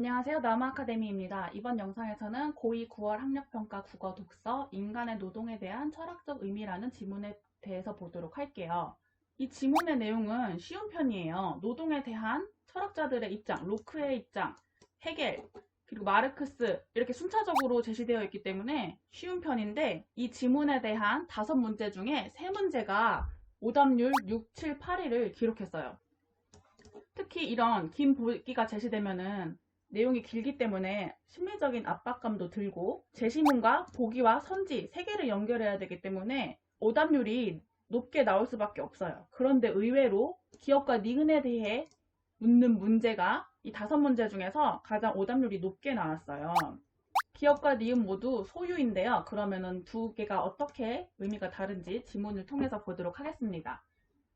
안녕하세요. 나무아카데미입니다. 이번 영상에서는 고2 9월 학력평가 국어 독서 인간의 노동에 대한 철학적 의미라는 지문에 대해서 보도록 할게요. 이 지문의 내용은 쉬운 편이에요. 노동에 대한 철학자들의 입장, 로크의 입장, 헤겔, 그리고 마르크스 이렇게 순차적으로 제시되어 있기 때문에 쉬운 편인데 이 지문에 대한 5문제 중에 3문제가 오답률 6, 7, 8위를 기록했어요. 특히 이런 긴 보기가 제시되면은 내용이 길기 때문에 심리적인 압박감도 들고 제시문과 보기와 선지 3개를 연결해야 되기 때문에 오답률이 높게 나올 수밖에 없어요. 그런데 의외로 기업과 니은에 대해 묻는 문제가 이 5문제 중에서 가장 오답률이 높게 나왔어요. 기업과 니은 모두 소유인데요. 그러면은 두 개가 어떻게 의미가 다른지 지문을 통해서 보도록 하겠습니다.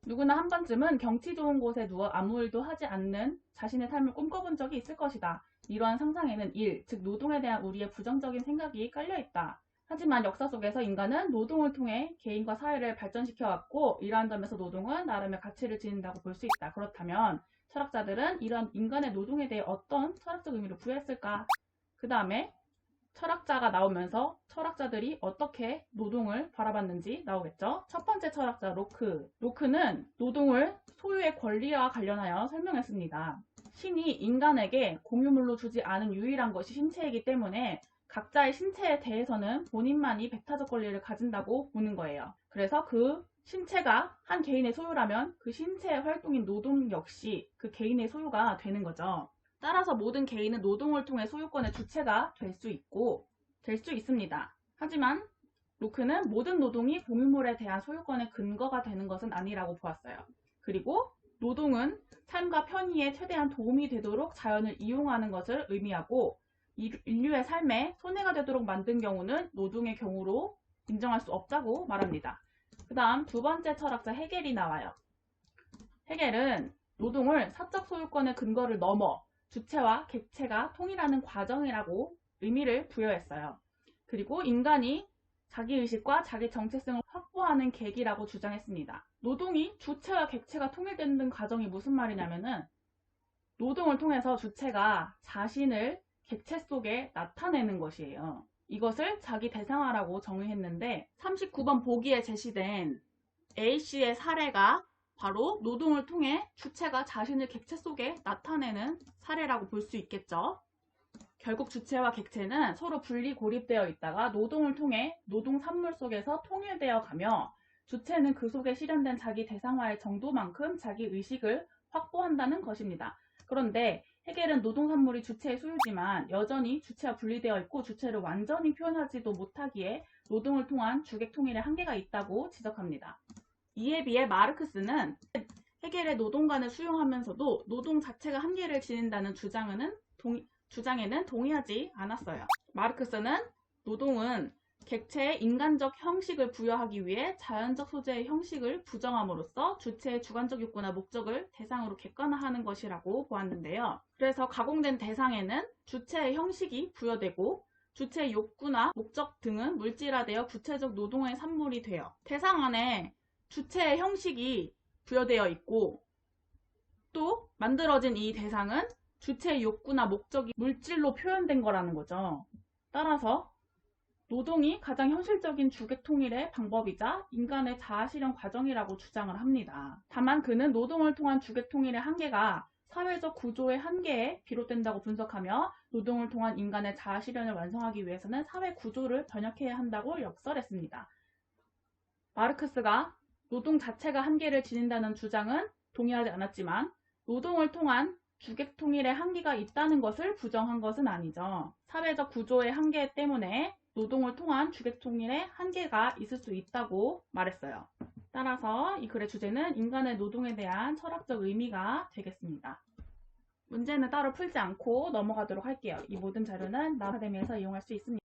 누구나 한 번쯤은 경치 좋은 곳에 누워 아무 일도 하지 않는 자신의 삶을 꿈꿔본 적이 있을 것이다. 이러한 상상에는 일, 즉 노동에 대한 우리의 부정적인 생각이 깔려있다. 하지만 역사 속에서 인간은 노동을 통해 개인과 사회를 발전시켜왔고 이러한 점에서 노동은 나름의 가치를 지닌다고 볼 수 있다. 그렇다면 철학자들은 이러한 인간의 노동에 대해 어떤 철학적 의미를 부여했을까? 그 다음에 철학자가 나오면서 철학자들이 어떻게 노동을 바라봤는지 나오겠죠. 첫 번째 철학자 로크. 로크는 노동을 소유의 권리와 관련하여 설명했습니다. 신이 인간에게 공유물로 주지 않은 유일한 것이 신체이기 때문에 각자의 신체에 대해서는 본인만이 배타적 권리를 가진다고 보는 거예요. 그래서 그 신체가 한 개인의 소유라면 그 신체의 활동인 노동 역시 그 개인의 소유가 되는 거죠. 따라서 모든 개인은 노동을 통해 소유권의 주체가 될 수 있고 될 수 있습니다. 하지만 로크는 모든 노동이 공유물에 대한 소유권의 근거가 되는 것은 아니라고 보았어요. 그리고 노동은 삶과 편의에 최대한 도움이 되도록 자연을 이용하는 것을 의미하고 인류의 삶에 손해가 되도록 만든 경우는 노동의 경우로 인정할 수 없다고 말합니다. 그 다음 두 번째 철학자 헤겔이 나와요. 헤겔은 노동을 사적 소유권의 근거를 넘어 주체와 객체가 통일하는 과정이라고 의미를 부여했어요. 그리고 인간이 자기의식과 자기 정체성을 확보하는 계기라고 주장했습니다. 노동이 주체와 객체가 통일되는 과정이 무슨 말이냐면은 노동을 통해서 주체가 자신을 객체 속에 나타내는 것이에요. 이것을 자기 대상화라고 정의했는데 39번 보기에 제시된 A씨의 사례가 바로 노동을 통해 주체가 자신을 객체 속에 나타내는 사례라고 볼 수 있겠죠. 결국 주체와 객체는 서로 분리 고립되어 있다가 노동을 통해 노동 산물 속에서 통일되어 가며 주체는 그 속에 실현된 자기 대상화의 정도만큼 자기 의식을 확보한다는 것입니다. 그런데 헤겔은 노동 산물이 주체의 소유지만 여전히 주체와 분리되어 있고 주체를 완전히 표현하지도 못하기에 노동을 통한 주객 통일의 한계가 있다고 지적합니다. 이에 비해 마르크스는 헤겔의 노동관을 수용하면서도 노동 자체가 한계를 지닌다는 주장에는 동의하지 않았어요. 마르크스는 노동은 객체의 인간적 형식을 부여하기 위해 자연적 소재의 형식을 부정함으로써 주체의 주관적 욕구나 목적을 대상으로 객관화하는 것이라고 보았는데요. 그래서 가공된 대상에는 주체의 형식이 부여되고 주체의 욕구나 목적 등은 물질화되어 구체적 노동의 산물이 되어 대상 안에 주체의 형식이 부여되어 있고 또 만들어진 이 대상은 주체의 욕구나 목적이 물질로 표현된 거라는 거죠. 따라서 노동이 가장 현실적인 주객 통일의 방법이자 인간의 자아실현 과정이라고 주장을 합니다. 다만 그는 노동을 통한 주객 통일의 한계가 사회적 구조의 한계에 비롯된다고 분석하며 노동을 통한 인간의 자아실현을 완성하기 위해서는 사회 구조를 변혁해야 한다고 역설했습니다. 마르크스가 노동 자체가 한계를 지닌다는 주장은 동의하지 않았지만 노동을 통한 주객 통일의 한계가 있다는 것을 부정한 것은 아니죠. 사회적 구조의 한계 때문에 노동을 통한 주객 통일의 한계가 있을 수 있다고 말했어요. 따라서 이 글의 주제는 인간의 노동에 대한 철학적 의미가 되겠습니다. 문제는 따로 풀지 않고 넘어가도록 할게요. 이 모든 자료는 나무아카데미에서 이용할 수 있습니다.